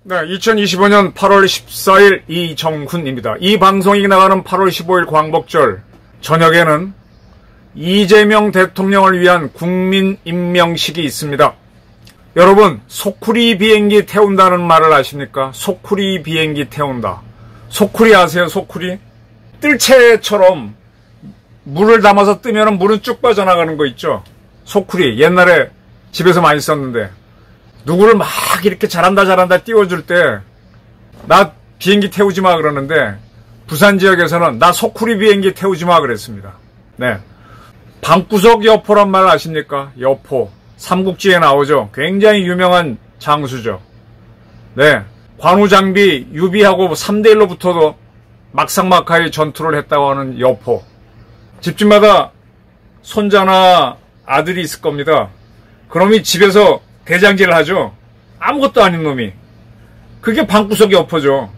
네, 2025년 8월 14일 이정훈입니다. 이 방송이 나가는 8월 15일 광복절 저녁에는 이재명 대통령을 위한 국민임명식이 있습니다. 여러분, 소쿠리 비행기 태운다는 말을 아십니까? 소쿠리 비행기 태운다. 소쿠리 아세요? 소쿠리? 뜰채처럼 물을 담아서 뜨면 물은 쭉 빠져나가는 거 있죠? 소쿠리. 옛날에 집에서 많이 썼는데 누구를 막 이렇게 잘한다 띄워줄 때 나 비행기 태우지 마 그러는데 부산 지역에서는 나 소쿠리 비행기 태우지 마 그랬습니다. 네. 방구석 여포란 말 아십니까? 여포. 삼국지에 나오죠. 굉장히 유명한 장수죠. 네. 관우장비 유비하고 3대1로 붙어도 막상막하에 전투를 했다고 하는 여포. 집집마다 손자나 아들이 있을 겁니다. 그놈이 집에서 대장질을 하죠. 아무것도 아닌 놈이. 그게 방구석 여포죠.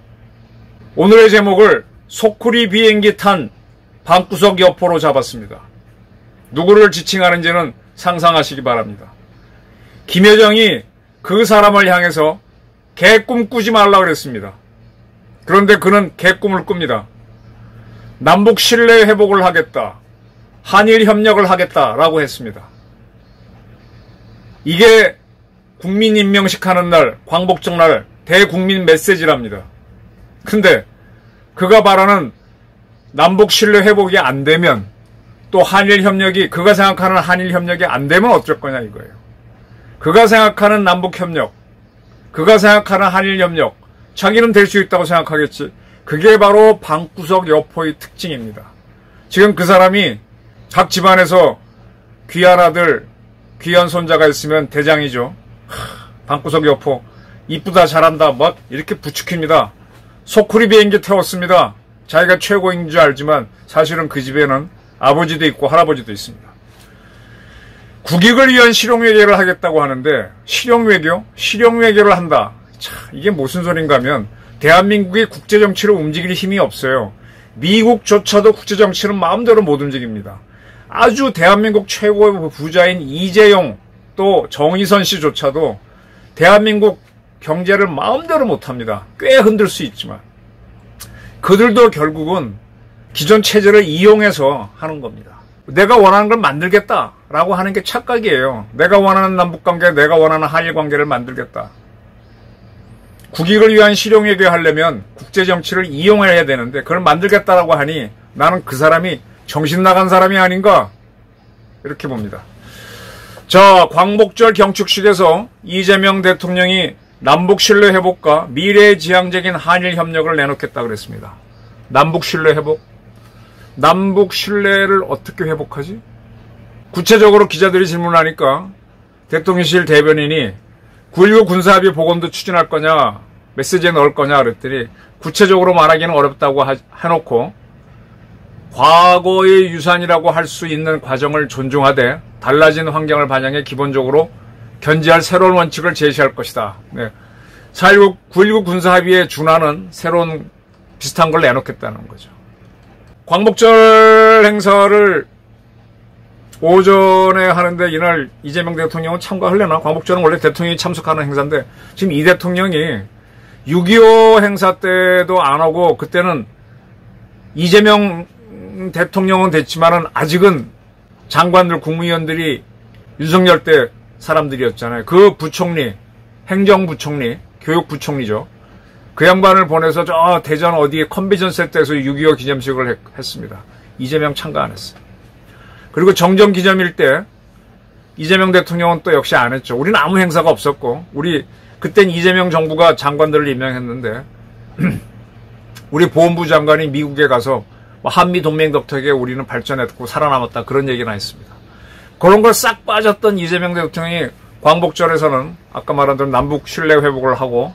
오늘의 제목을 소쿠리 비행기 탄 방구석 여포로 잡았습니다. 누구를 지칭하는지는 상상하시기 바랍니다. 김여정이 그 사람을 향해서 개꿈 꾸지 말라 그랬습니다. 그런데 그는 개꿈을 꿉니다. 남북 신뢰 회복을 하겠다. 한일 협력을 하겠다라고 했습니다. 이게 국민 임명식 하는 날, 광복절 날 대국민 메시지랍니다. 근데 그가 바라는 남북 신뢰 회복이 안 되면 또 한일 협력이 그가 생각하는 한일 협력이 안 되면 어쩔 거냐 이거예요. 그가 생각하는 남북 협력, 그가 생각하는 한일 협력, 자기는 될 수 있다고 생각하겠지. 그게 바로 방구석 여포의 특징입니다. 지금 그 사람이 각 집안에서 귀한 아들, 귀한 손자가 있으면 대장이죠. 방구석 여포. 이쁘다 잘한다 막 이렇게 부추깁니다. 소쿠리 비행기 태웠습니다. 자기가 최고인 줄 알지만 사실은 그 집에는 아버지도 있고 할아버지도 있습니다. 국익을 위한 실용외교를 하겠다고 하는데 실용외교? 실용외교를 한다. 참, 이게 무슨 소린가 하면 대한민국이 국제정치로 움직일 힘이 없어요. 미국조차도 국제정치는 마음대로 못 움직입니다. 아주 대한민국 최고의 부자인 이재용 또 정의선 씨조차도 대한민국 경제를 마음대로 못합니다. 꽤 흔들 수 있지만 그들도 결국은 기존 체제를 이용해서 하는 겁니다. 내가 원하는 걸 만들겠다라고 하는 게 착각이에요. 내가 원하는 남북관계, 내가 원하는 한일관계를 만들겠다. 국익을 위한 실용외교 하려면 국제정치를 이용해야 되는데 그걸 만들겠다라고 하니 나는 그 사람이 정신 나간 사람이 아닌가 이렇게 봅니다. 자, 광복절 경축식에서 이재명 대통령이 남북 신뢰 회복과 미래지향적인 한일 협력을 내놓겠다 그랬습니다. 남북 신뢰 회복? 남북 신뢰를 어떻게 회복하지? 구체적으로 기자들이 질문하니까 대통령실 대변인이 9.19 군사합의 복원도 추진할 거냐, 메시지에 넣을 거냐 그랬더니 구체적으로 말하기는 어렵다고 해놓고 과거의 유산이라고 할 수 있는 과정을 존중하되 달라진 환경을 반영해 기본적으로 견지할 새로운 원칙을 제시할 것이다. 네. 9.19 군사합의에 준하는 새로운 비슷한 걸 내놓겠다는 거죠. 광복절 행사를 오전에 하는데 이날 이재명 대통령은 참가하려나? 광복절은 원래 대통령이 참석하는 행사인데 지금 이 대통령이 6.25 행사 때도 안 오고 그때는 이재명 대통령은 됐지만은 아직은 장관들, 국무위원들이 윤석열 때 사람들이었잖아요. 그 부총리, 행정부총리, 교육부총리죠. 그 양반을 보내서 저 대전 어디에 컨벤션 센터에서 6.25 기념식을 했습니다. 이재명 참가 안 했어요. 그리고 정정 기념일 때 이재명 대통령은 또 역시 안 했죠. 우리는 아무 행사가 없었고 그땐 이재명 정부가 장관들을 임명했는데 우리 보훈부 장관이 미국에 가서 한미 동맹 덕택에 우리는 발전했고 살아남았다 그런 얘기나 했습니다. 그런 걸 싹 빠졌던 이재명 대통령이 광복절에서는 아까 말한 대로 남북 신뢰 회복을 하고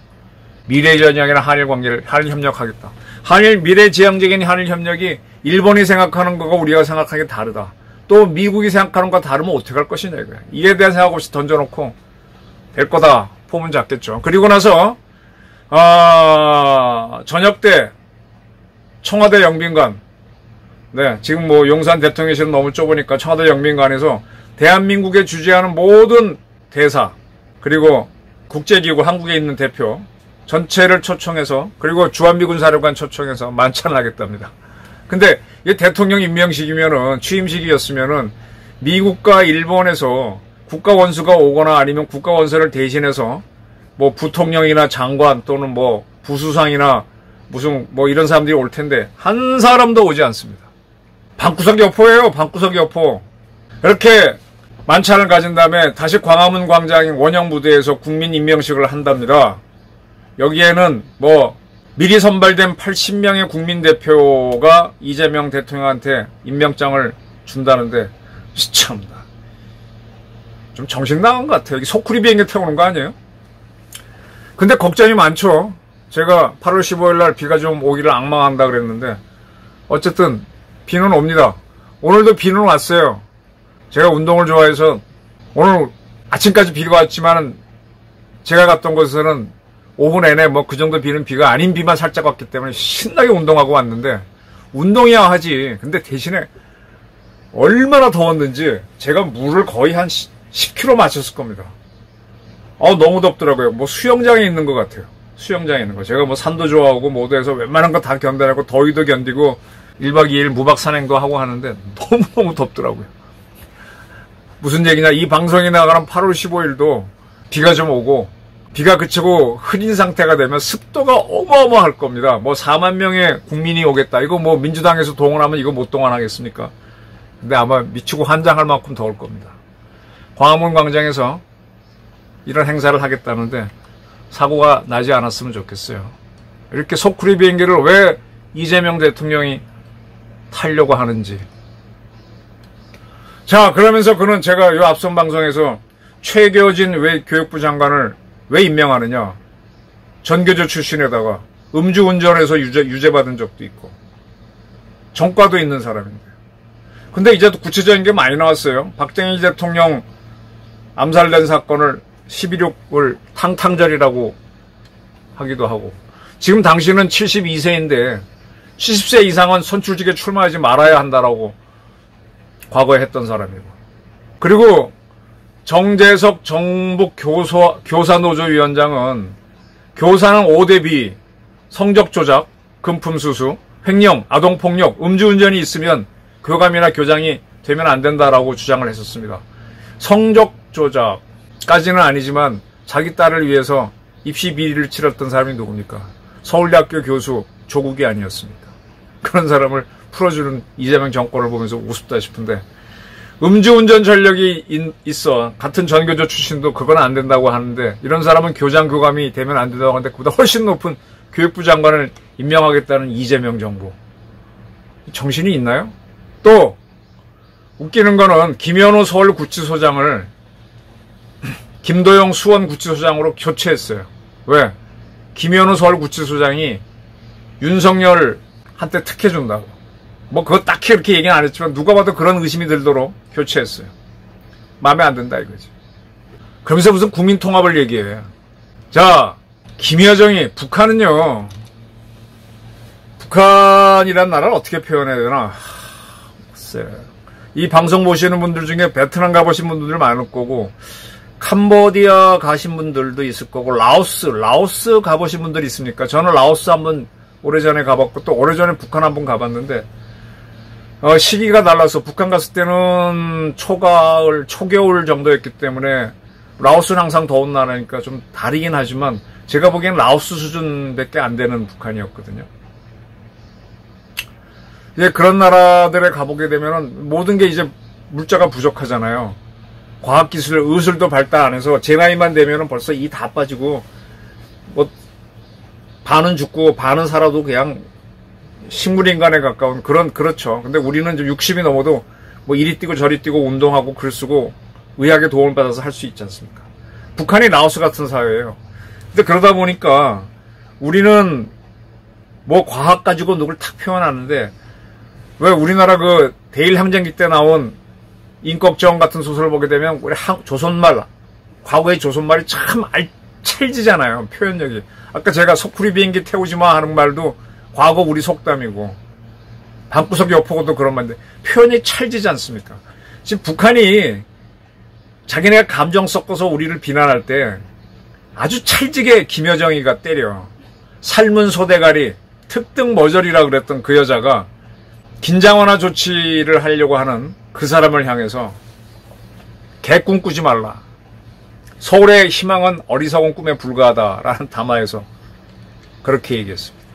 미래지향적인 한일 관계를 한일 협력하겠다. 한일 미래지향적인 한일 협력이 일본이 생각하는 거가 우리가 생각하는 게 다르다. 또 미국이 생각하는 거와 다르면 어떻게 할 것이냐 이거야. 이에 대한 생각 없이 던져놓고 될 거다 포문 잡겠죠. 그리고 나서 저녁 때 청와대 영빈관, 네, 지금 뭐 용산 대통령실은 너무 좁으니까 청와대 영빈관에서 대한민국에 주재하는 모든 대사, 그리고 국제기구, 한국에 있는 대표 전체를 초청해서, 그리고 주한미군 사령관 초청해서 만찬을 하겠답니다. 근데 이게 대통령 임명식이면은, 취임식이었으면은 미국과 일본에서 국가원수가 오거나 아니면 국가원수를 대신해서 뭐 부통령이나 장관 또는 뭐 부수상이나 무슨 뭐 이런 사람들이 올 텐데 한 사람도 오지 않습니다. 방구석 여포예요. 방구석 여포. 이렇게 만찬을 가진 다음에 다시 광화문 광장인 원형 무대에서 국민 임명식을 한답니다. 여기에는 뭐 미리 선발된 80명의 국민 대표가 이재명 대통령한테 임명장을 준다는데 참나 좀 정신 나간 것 같아요. 여기 소쿠리 비행기 태우는 거 아니에요? 근데 걱정이 많죠. 제가 8월 15일 날 비가 좀 오기를 앙망한다 그랬는데 어쨌든 비는 옵니다. 오늘도 비는 왔어요. 제가 운동을 좋아해서 오늘 아침까지 비가 왔지만 제가 갔던 곳에서는 오후 내내 뭐 그 정도 비는 비가 아닌 비만 살짝 왔기 때문에 신나게 운동하고 왔는데 운동이야 하지. 근데 대신에 얼마나 더웠는지 제가 물을 거의 한 10kg 마셨을 겁니다. 너무 덥더라고요. 뭐 수영장에 있는 것 같아요. 수영장에 있는 거. 제가 뭐 산도 좋아하고 뭐도 해서 웬만한 거 다 견뎌내고 더위도 견디고 1박 2일 무박 산행도 하고 하는데 너무너무 덥더라고요. 무슨 얘기냐. 이 방송이 나가는 8월 15일도 비가 좀 오고 비가 그치고 흐린 상태가 되면 습도가 어마어마할 겁니다. 뭐 4만 명의 국민이 오겠다. 이거 뭐 민주당에서 동원하면 이거 못 동원하겠습니까? 근데 아마 미치고 환장할 만큼 더울 겁니다. 광화문 광장에서 이런 행사를 하겠다는데 사고가 나지 않았으면 좋겠어요. 이렇게 소쿠리 비행기를 왜 이재명 대통령이 타려고 하는지. 자, 그러면서 그는 제가 이 앞선 방송에서 최교진 왜 교육부 장관을 왜 임명하느냐. 전교조 출신에다가 음주운전해서 유죄받은 적도 있고 전과도 있는 사람인데. 근데 이제 구체적인 게 많이 나왔어요. 박정희 대통령 암살된 사건을 11.6을 탕탕절이라고 하기도 하고, 지금 당신은 72세인데 70세 이상은 선출직에 출마하지 말아야 한다라고 과거에 했던 사람이고, 그리고 정재석 정북 교사노조위원장은 교사는 5대 B, 성적 조작, 금품 수수, 횡령, 아동폭력, 음주운전이 있으면 교감이나 교장이 되면 안 된다라고 주장을 했었습니다. 성적 조작까지는 아니지만 자기 딸을 위해서 입시 비리를 치렀던 사람이 누굽니까? 서울대학교 교수 조국이 아니었습니까? 그런 사람을 풀어주는 이재명 정권을 보면서 우습다 싶은데, 음주운전 전력이 있어. 같은 전교조 출신도 그건 안 된다고 하는데, 이런 사람은 교장 교감이 되면 안 된다고 하는데 그보다 훨씬 높은 교육부 장관을 임명하겠다는 이재명 정부. 정신이 있나요? 또 웃기는 거는 김현우 서울구치소장을 김도영 수원구치소장으로 교체했어요. 왜? 김현우 서울구치소장이 윤석열한테 특혜준다고. 뭐 그거 딱히 이렇게 얘기는 안 했지만 누가 봐도 그런 의심이 들도록 교체했어요. 마음에 안 든다 이거지. 그러면서 무슨 국민통합을 얘기해. 자, 김여정이 북한은요. 북한이란 나라를 어떻게 표현해야 되나. 글쎄. 이 방송 보시는 분들 중에 베트남 가보신 분들 많을 거고, 캄보디아 가신 분들도 있을 거고, 라오스 가보신 분들 있습니까? 저는 라오스 한번 오래전에 가봤고, 또 오래전에 북한 한번 가봤는데, 시기가 달라서 북한 갔을 때는 초겨울 정도였기 때문에, 라오스는 항상 더운 나라니까 좀 다르긴 하지만, 제가 보기엔 라오스 수준밖에 안 되는 북한이었거든요. 이제 그런 나라들에 가보게 되면은 모든 게 이제 물자가 부족하잖아요. 과학기술, 의술도 발달 안 해서 제 나이만 되면은 벌써 이 다 빠지고, 뭐, 반은 죽고 반은 살아도 그냥 식물인간에 가까운 그렇죠. 근데 우리는 이제 60이 넘어도 뭐 이리 뛰고 저리 뛰고 운동하고 글 쓰고 의학의 도움을 받아서 할 수 있지 않습니까? 북한이 라오스 같은 사회예요. 근데 그러다 보니까 우리는 뭐 과학 가지고 누굴 탁 표현하는데, 왜 우리나라 그 대일항쟁기 때 나온 인꺽정 같은 소설을 보게 되면 우리 조선말, 과거의 조선말이 참 알찰지잖아요. 표현력이. 아까 제가 소쿠리 비행기 태우지 마 하는 말도 과거 우리 속담이고 방구석 여포고도 그런 말인데 표현이 찰지지 않습니까? 지금 북한이 자기네가 감정 섞어서 우리를 비난할 때 아주 찰지게 김여정이가 때려. 삶은 소대가리 특등 머저리라 그랬던 그 여자가 긴장 완화 조치를 하려고 하는 그 사람을 향해서 개꿈 꾸지 말라. 서울의 희망은 어리석은 꿈에 불과하다라는 담화에서 그렇게 얘기했습니다.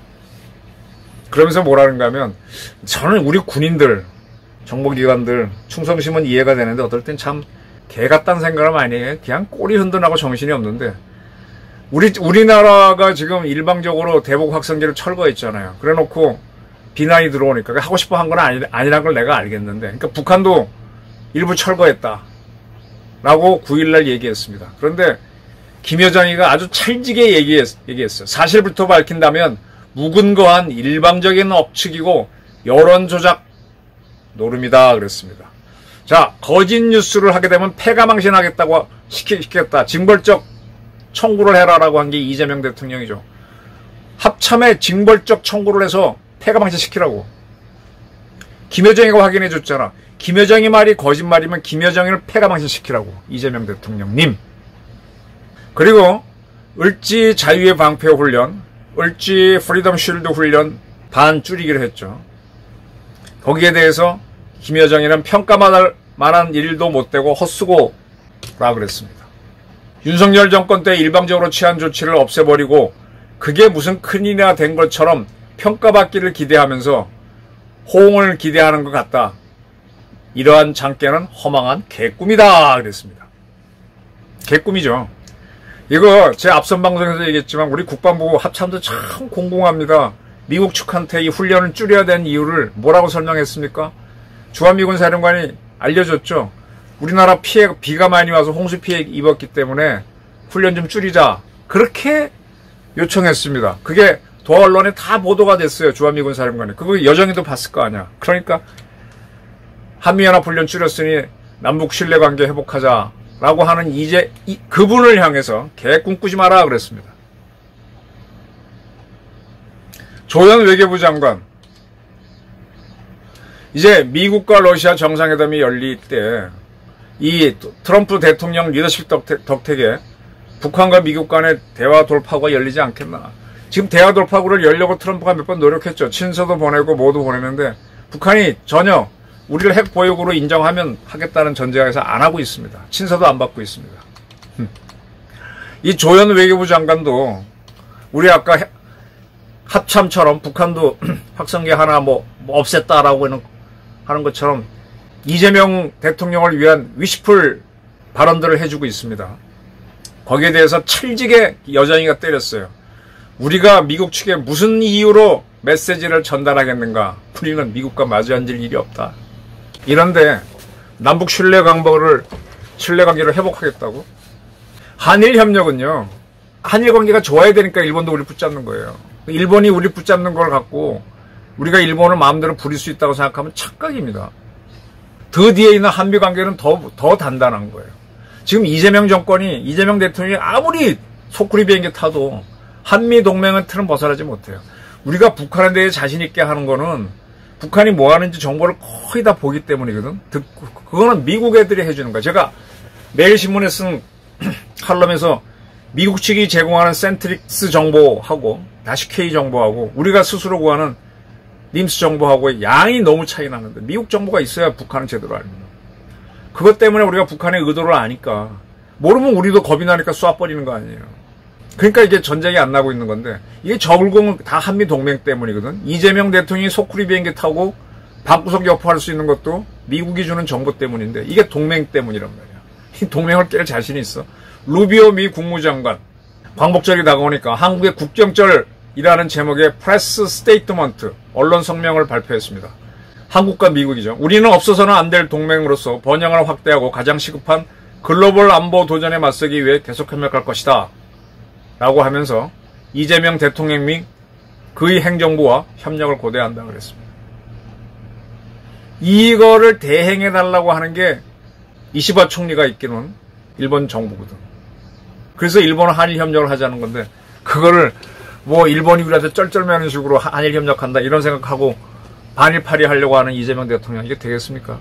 그러면서 뭐라는가 하면 저는 우리 군인들, 정보기관들 충성심은 이해가 되는데 어떨 땐 참 개같다는 생각을 많이 해. 그냥 꼬리 흔들하고 정신이 없는데 우리나라가 지금 일방적으로 대북 확성기를 철거했잖아요. 그래놓고 비난이 들어오니까 하고 싶어 한 건 아니란 걸 내가 알겠는데, 그러니까 북한도 일부 철거했다 라고 9일날 얘기했습니다. 그런데 김여정이가 아주 찰지게 얘기했어요. 사실부터 밝힌다면 무근거한 일방적인 억측이고 여론조작 노름이다 그랬습니다. 자, 거짓 뉴스를 하게 되면 패가망신하겠다고 시켰다. 징벌적 청구를 해라라고 한 게 이재명 대통령이죠. 합참에 징벌적 청구를 해서 패가망신시키라고. 김여정이가 확인해 줬잖아. 김여정이 말이 거짓말이면 김여정이를 패가망신시키라고. 이재명 대통령님. 그리고 을지 자유의 방패 훈련, 을지 프리덤 쉴드 훈련 반 줄이기로 했죠. 거기에 대해서 김여정이는 평가받을 만한 일도 못되고 헛수고라 그랬습니다. 윤석열 정권 때 일방적으로 취한 조치를 없애버리고 그게 무슨 큰일이나 된 것처럼 평가받기를 기대하면서 호응을 기대하는 것 같다. 이러한 장깨는 허망한 개꿈이다 그랬습니다. 개꿈이죠. 이거 제 앞선 방송에서 얘기했지만 우리 국방부 합참도 참 공공합니다. 미국 측한테 이 훈련을 줄여야 되는 이유를 뭐라고 설명했습니까? 주한미군 사령관이 알려줬죠. 우리나라 비가 많이 와서 홍수 피해 입었기 때문에 훈련 좀 줄이자. 그렇게 요청했습니다. 그게 도하 언론에 다 보도가 됐어요. 주한미군 사령관이. 그거 여정이도 봤을 거 아니야. 그러니까 한미연합 훈련 줄였으니 남북 신뢰관계 회복하자라고 하는 그분을 향해서 개꿈 꾸지 마라 그랬습니다. 조현 외교부 장관. 이제 미국과 러시아 정상회담이 열릴 때 이 트럼프 대통령 리더십 덕택에 북한과 미국 간의 대화 돌파구가 열리지 않겠나. 지금 대화 돌파구를 열려고 트럼프가 몇 번 노력했죠. 친서도 보내고 뭐도 보냈는데 북한이 전혀 우리를 핵 보유국으로 인정하면 하겠다는 전제하에서 안 하고 있습니다. 친서도 안 받고 있습니다. 이 조현 외교부 장관도 우리 아까 합참처럼 북한도 확성기 하나 뭐 없앴다라고 하는 것처럼 이재명 대통령을 위한 위시풀 발언들을 해주고 있습니다. 거기에 대해서 찰지게 여정이가 때렸어요. 우리가 미국 측에 무슨 이유로 메시지를 전달하겠는가. 우리는 미국과 마주 앉을 일이 없다. 이런데 남북 신뢰관계를 회복하겠다고? 한일 협력은요. 한일 관계가 좋아야 되니까 일본도 우리 붙잡는 거예요. 일본이 우리 붙잡는 걸 갖고 우리가 일본을 마음대로 부릴 수 있다고 생각하면 착각입니다. 그 뒤에 있는 한미 관계는 더 단단한 거예요. 지금 이재명 대통령이 아무리 소쿠리 비행기 타도 한미 동맹은 틀은 벗어나지 못해요. 우리가 북한에 대해 자신 있게 하는 거는 북한이 뭐 하는지 정보를 거의 다 보기 때문이거든. 그거는 미국 애들이 해주는 거야. 제가 매일신문에 쓴 칼럼에서 미국 측이 제공하는 센트릭스 정보하고 다시 K 정보하고 우리가 스스로 구하는 님스 정보하고의 양이 너무 차이 나는데 미국 정보가 있어야 북한은 제대로 알면. 그것 때문에 우리가 북한의 의도를 아니까 모르면 우리도 겁이 나니까 쏴버리는 거 아니에요. 그러니까 이게 전쟁이 안 나고 있는 건데 이게 저울공은 다 한미 동맹 때문이거든. 이재명 대통령이 소쿠리 비행기 타고 방구석 여포할 수 있는 것도 미국이 주는 정보 때문인데 이게 동맹 때문이란 말이야. 이 동맹을 깰 자신이 있어. 루비오 미 국무장관 광복절이 다가오니까 한국의 국경절이라는 제목의 프레스 스테이트먼트 언론 성명을 발표했습니다. 한국과 미국이죠. 우리는 없어서는 안 될 동맹으로서 번영을 확대하고 가장 시급한 글로벌 안보 도전에 맞서기 위해 계속 협력할 것이다 라고 하면서 이재명 대통령 및 그의 행정부와 협력을 고대한다 그랬습니다. 이거를 대행해달라고 하는 게 이시바 총리가 있기는 일본 정부거든. 그래서 일본은 한일 협력을 하자는 건데 그거를 뭐 일본이 우리한테 쩔쩔매하는 식으로 한일 협력한다 이런 생각하고 반일파리 하려고 하는 이재명 대통령, 이게 되겠습니까?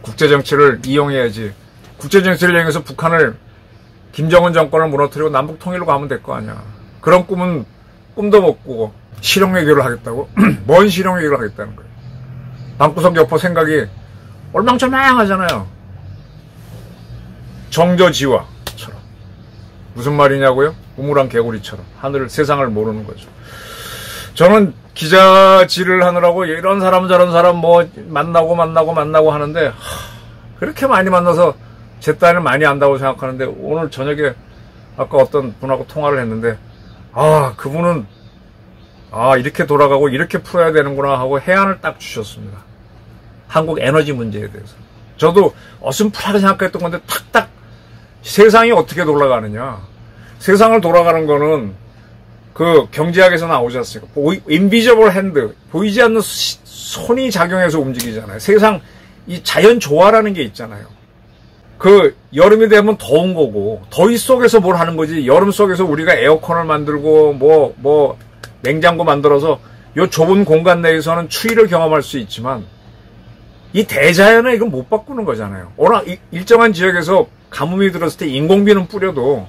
국제정치를 이용해야지. 국제정치를 이용해서 북한을, 김정은 정권을 무너뜨리고 남북 통일로 가면 될 거 아니야. 그런 꿈은 꿈도 못 꾸고 실용 외교를 하겠다고? 뭔 실용 외교를 하겠다는 거예요. 방구석 여포 생각이 얼망졸망하잖아요. 정저지화처럼. 무슨 말이냐고요? 우물안 개구리처럼. 하늘을, 세상을 모르는 거죠. 저는 기자질을 하느라고 이런 사람 저런 사람 뭐 만나고 하는데 그렇게 많이 만나서 제 딴을 많이 안다고 생각하는데, 오늘 저녁에 아까 어떤 분하고 통화를 했는데 그분은 이렇게 돌아가고 이렇게 풀어야 되는구나 하고 해안을 딱 주셨습니다. 한국 에너지 문제에 대해서. 저도 어슴푸하게 생각했던 건데 탁탁 세상이 어떻게 돌아가느냐. 세상을 돌아가는 거는 그 경제학에서 나오지 않습니까? 인비저블 핸드, 보이지 않는 손이 작용해서 움직이잖아요. 세상 이 자연 조화라는 게 있잖아요. 그 여름이 되면 더운 거고 더위 속에서 뭘 하는 거지. 여름 속에서 우리가 에어컨을 만들고 뭐 냉장고 만들어서 요 좁은 공간 내에서는 추위를 경험할 수 있지만 이 대자연은 이건 못 바꾸는 거잖아요. 어느 일정한 지역에서 가뭄이 들었을 때 인공비는 뿌려도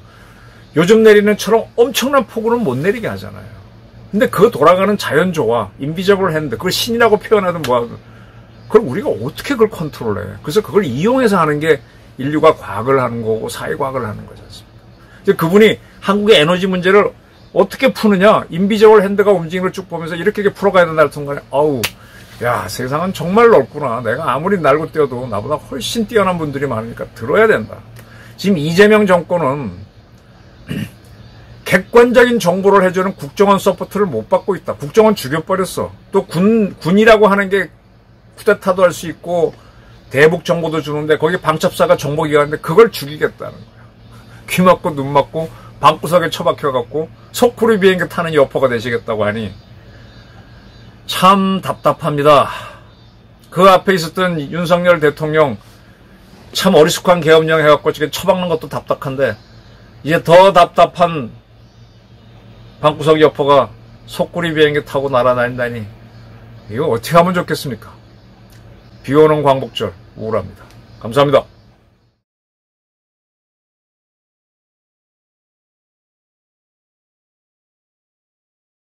요즘 내리는 처럼 엄청난 폭우는 못 내리게 하잖아요. 근데 그 돌아가는 자연조화, 인비저블 핸드, 그걸 신이라고 표현하든 뭐하든 그걸 우리가 어떻게 그걸 컨트롤해. 그래서 그걸 이용해서 하는 게 인류가 과학을 하는 거고 사회과학을 하는 거지 않습니까? 이제 그분이 한국의 에너지 문제를 어떻게 푸느냐, 인비저블 핸드가 움직이는 걸 쭉 보면서 이렇게 풀어가야 된다는 순간에 야, 세상은 정말 넓구나. 내가 아무리 날고 뛰어도 나보다 훨씬 뛰어난 분들이 많으니까 들어야 된다. 지금 이재명 정권은 객관적인 정보를 해주는 국정원 서포트를 못 받고 있다. 국정원 죽여버렸어. 또 군이라고 하는 게 쿠데타도 할 수 있고 대북 정보도 주는데 거기 방첩사가 정보기관인데 그걸 죽이겠다는 거야. 귀 막고 눈 막고 방구석에 처박혀갖고 속풀이 비행기 타는 여포가 되시겠다고 하니 참 답답합니다. 그 앞에 있었던 윤석열 대통령 참 어리숙한 계엄령 해갖고 지금 처박는 것도 답답한데 이제 더 답답한 방구석 여포가 속구리 비행기 타고 날아다닌다니 이거 어떻게 하면 좋겠습니까? 비오는 광복절 우울합니다. 감사합니다.